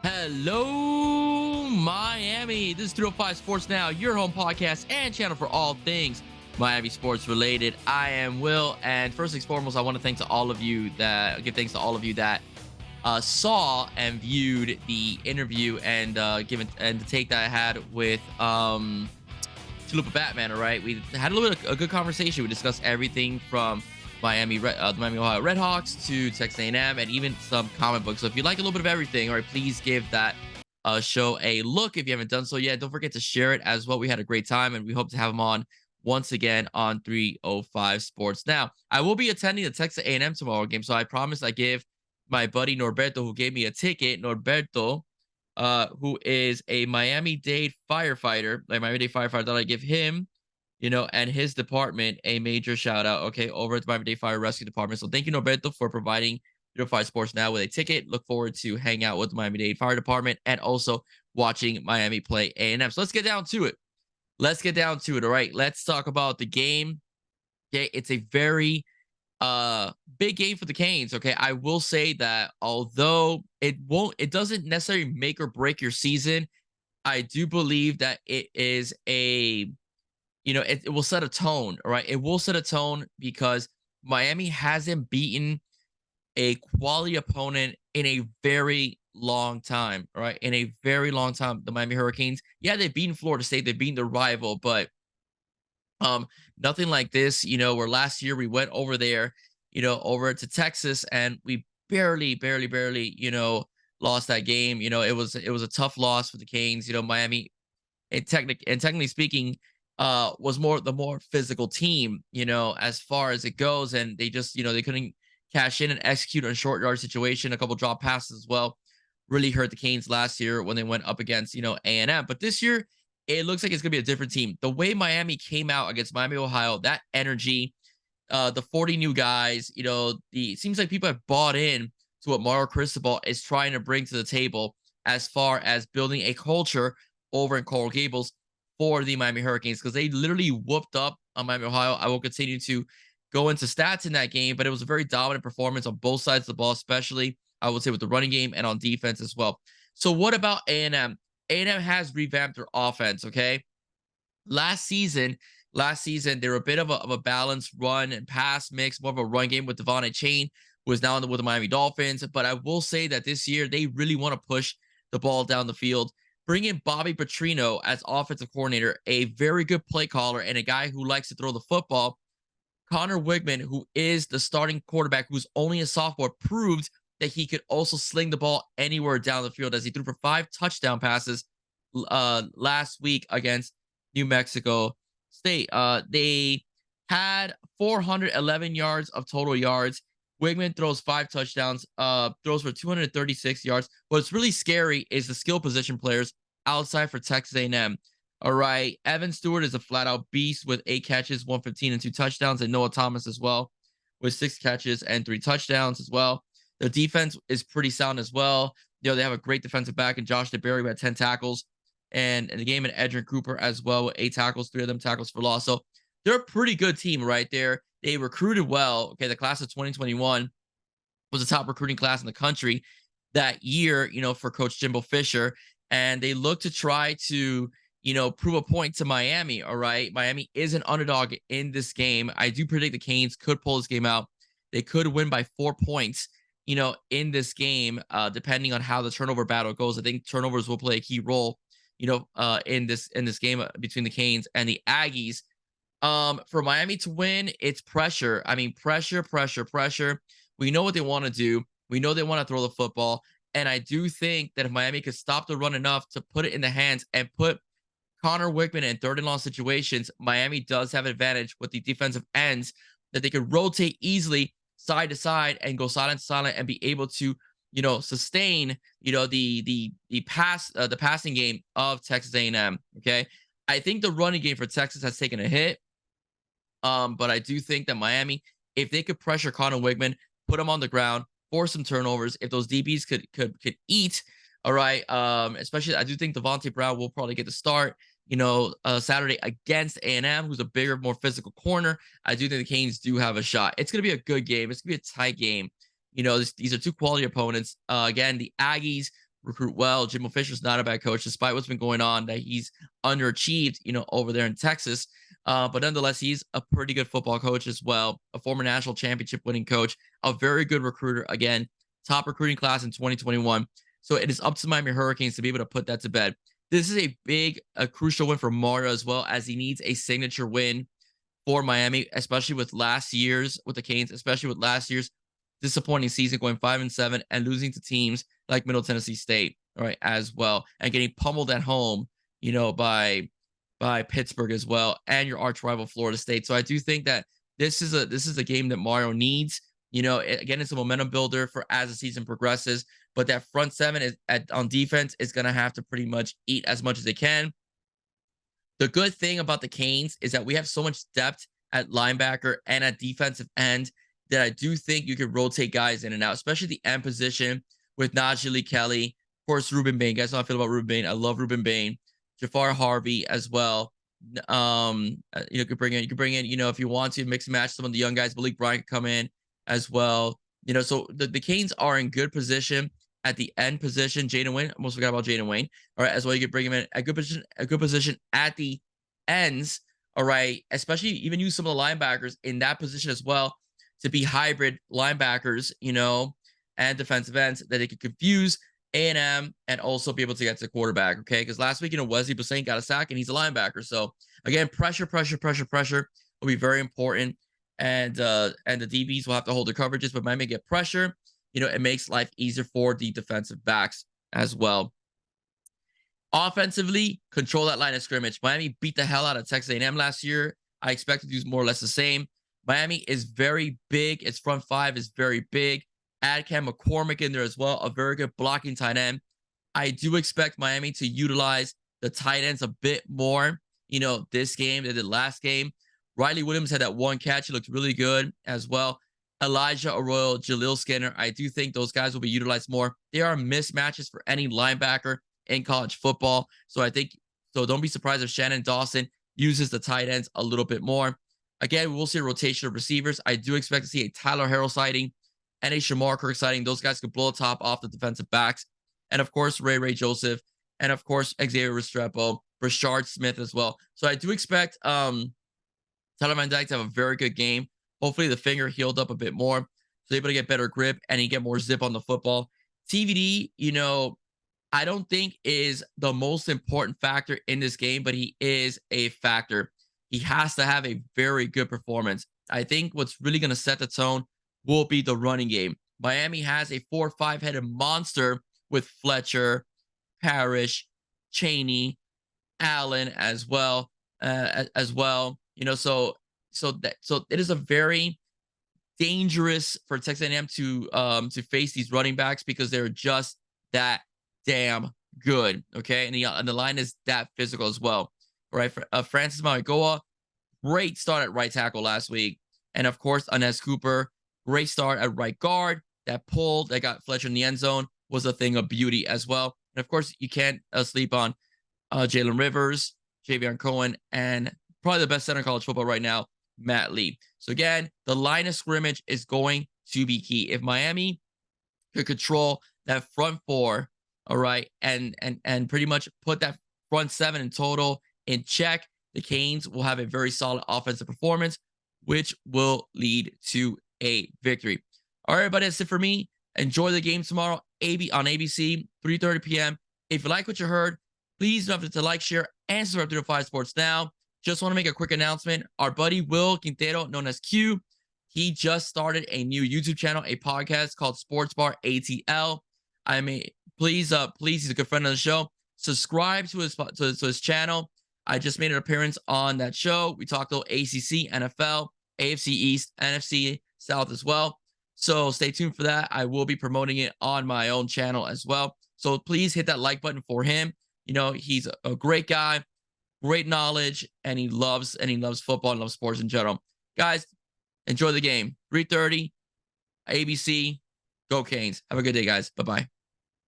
Hello, Miami. This is 305 Sports Now, your home podcast and channel for all things Miami sports related. I am Will, and first and foremost, I want to give thanks to all of you that saw and viewed the interview and the take that I had with Chalupa Batman. All right, we had a little bit of a good conversation. We discussed everything from the Miami Ohio Redhawks to Texas A&M, and even some comic books. So if you like a little bit of everything, all right, please give that show a look if you haven't done so yet. Don't forget to share it as well. We had a great time, and we hope to have him on once again on 305 Sports. Now, I will be attending the Texas A&M tomorrow game, so I promise I give my buddy Norberto, who gave me a ticket, Norberto, who is a Miami-Dade firefighter, that I give him, and his department a major shout out, okay, over at the Miami-Dade Fire Rescue Department. So thank you, Norberto, for providing 305 Sports Now with a ticket. Look forward to hang out with the Miami-Dade Fire Department and also watching Miami play A&M. So let's get down to it. All right. Let's talk about the game. Okay, it's a very big game for the Canes. Okay, I will say that although it doesn't necessarily make or break your season, I do believe that it is it will set a tone. All right, it will set a tone because Miami hasn't beaten a quality opponent in a very long time. All right, in a very long time. The Miami Hurricanes, yeah, they've beaten Florida State, they've beaten their rival, but nothing like this. Where last year we went over there, over to Texas, and we barely, lost that game. It was a tough loss for the Canes. Miami, technically speaking, was the more physical team, as far as it goes, and they just, they couldn't cash in and execute on a short yard situation. A couple drop passes as well really hurt the Canes last year when they went up against, A&M. But this year, it looks like it's gonna be a different team. The way Miami came out against Miami, Ohio, that energy, the 40 new guys, it seems like people have bought in to what Mario Cristobal is trying to bring to the table as far as building a culture over in Coral Gables for the Miami Hurricanes, because they literally whooped up on Miami, Ohio. I will continue to go into stats in that game, but it was a very dominant performance on both sides of the ball, especially I would say with the running game and on defense as well. So what about A&M? A&M has revamped their offense. Okay, last season they were a bit of a balanced run and pass mix, more of a run game with Devon Chain, who is now with the Miami Dolphins. But I will say that this year they really want to push the ball down the field. Bring in Bobby Petrino as offensive coordinator, a very good play caller and a guy who likes to throw the football. Connor Wigman, who is the starting quarterback, who's only a sophomore, proved that he could also sling the ball anywhere down the field, as he threw for 5 touchdown passes last week against New Mexico State. They had 411 yards of total yards. Wigman throws 5 touchdowns, throws for 236 yards. What's really scary is the skill position players outside for Texas A&M. All right, Evan Stewart is a flat-out beast with 8 catches, 115, and 2 touchdowns, and Noah Thomas as well with 6 catches and 3 touchdowns as well. Their defense is pretty sound as well. They have a great defensive back in Josh DeBerry, who had 10 tackles, and in the game, and Edrin Cooper as well with 8 tackles, 3 of them tackles for loss. So they're a pretty good team right there. They recruited well. Okay, the class of 2021 was the top recruiting class in the country that year, for Coach Jimbo Fisher, and they look to try to, prove a point to Miami. All right, Miami is an underdog in this game. I do predict the Canes could pull this game out. They could win by 4 points, in this game, depending on how the turnover battle goes. I think turnovers will play a key role, in this game between the Canes and the Aggies. For Miami to win, it's pressure. I mean, pressure. We know what they want to do. We know they want to throw the football. And I do think that if Miami could stop the run enough to put it in the hands and put Connor Wigman in third and long situations, Miami does have an advantage with the defensive ends that they could rotate easily side to side and go silent to silent and be able to, sustain, the passing game of Texas A&M. Okay, I think the running game for Texas has taken a hit. But I do think that Miami, if they could pressure Connor Wigman, put him on the ground, force some turnovers, if those DBs could eat, all right. Especially I do think Devontae Brown will probably get the start, Saturday against A&M, who's a bigger, more physical corner. I do think the Canes do have a shot. It's gonna be a good game. It's gonna be a tight game. These are 2 quality opponents. Again, the Aggies recruit well. Jimbo Fisher's not a bad coach, despite what's been going on, that he's underachieved, over there in Texas. But nonetheless, he's a pretty good football coach as well, a former national championship winning coach, a very good recruiter. Again, top recruiting class in 2021. So it is up to Miami Hurricanes to be able to put that to bed. This is a crucial win for Mario as well, as he needs a signature win for Miami, especially with the Canes, especially with last year's disappointing season, going 5-7 and losing to teams like Middle Tennessee State, all right, as well, and getting pummeled at home, by Pittsburgh as well, and your arch rival Florida State. So I do think that this is a game that Mario needs. Again, it's a momentum builder for as the season progresses, but that front seven on defense is going to have to pretty much eat as much as they can. The good thing about the Canes is that we have so much depth at linebacker and at defensive end that I do think you could rotate guys in and out, especially the end position with Najee Lee Kelly, of course, Ruben Bain. You guys know how I feel about Ruben Bain. I love Ruben Bain. Jafar Harvey as well. You could bring in, if you want to mix and match some of the young guys. Malik Bryant could come in as well. So the Canes are in good position at the end position. Jaden Wayne, almost forgot about Jaden Wayne. All right, as well, you could bring him in a good position at the ends. All right, especially even use some of the linebackers in that position as well to be hybrid linebackers, and defensive ends that they could confuse A&M and also be able to get to the quarterback, okay? Because last week, Wesley Busain got a sack and he's a linebacker. So again, pressure will be very important. And the DBs will have to hold their coverages, but Miami get pressure. It makes life easier for the defensive backs as well. Offensively, control that line of scrimmage. Miami beat the hell out of Texas A&M last year. I expect to do more or less the same. Miami is very big. Its front five is very big. Add Cam McCormick in there as well, a very good blocking tight end. I do expect Miami to utilize the tight ends a bit more, this game than the last game. Riley Williams had that one catch. He looked really good as well. Elijah Arroyo, Jaleel Skinner, I do think those guys will be utilized more. They are mismatches for any linebacker in college football. So don't be surprised if Shannon Dawson uses the tight ends a little bit more. Again, we'll see a rotation of receivers. I do expect to see a Tyler Harrell sighting and a Shamar Kirk sighting. Those guys could blow the top off the defensive backs. And of course, Ray Joseph. And of course, Xavier Restrepo, Rashard Smith as well. So I do expect Tyler Van Dyke to have a very good game. Hopefully the finger healed up a bit more, so able to get better grip and he get more zip on the football. TVD, I don't think is the most important factor in this game, but he is a factor. He has to have a very good performance. I think what's really going to set the tone will be the running game. Miami has a 4 or 5 headed monster with Fletcher, Parrish, Chaney, Allen as well. So it is a very dangerous for Texas A&M to face these running backs because they're just that damn good. Okay, and the line is that physical as well. All right, Francis Mauigoa, great start at right tackle last week, and of course Anez Cooper, great start at right guard. That pull that got Fletcher in the end zone was a thing of beauty as well. And of course, you can't sleep on Jalen Rivers, Javion Cohen, and probably the best center in college football right now, Matt Lee. So again, the line of scrimmage is going to be key. If Miami could control that front four, all right, and pretty much put that front seven in total in check, the Canes will have a very solid offensive performance, which will lead to a victory. All right, everybody, that's it for me. Enjoy the game tomorrow, on ABC, 3:30 p.m. If you like what you heard, please don't forget to like, share, and subscribe to 5 Sports Now. Just want to make a quick announcement. Our buddy Will Quintero, known as Q, he just started a new YouTube channel, a podcast called Sports Bar ATL. Please, he's a good friend of the show. Subscribe to his channel. I just made an appearance on that show. We talked about ACC, NFL, AFC East, NFC South as well. So stay tuned for that. I will be promoting it on my own channel as well. So please hit that like button for him. He's a great guy, great knowledge, and he loves football and loves sports in general. Guys, enjoy the game. 3:30, ABC, go Canes. Have a good day, guys. Bye-bye.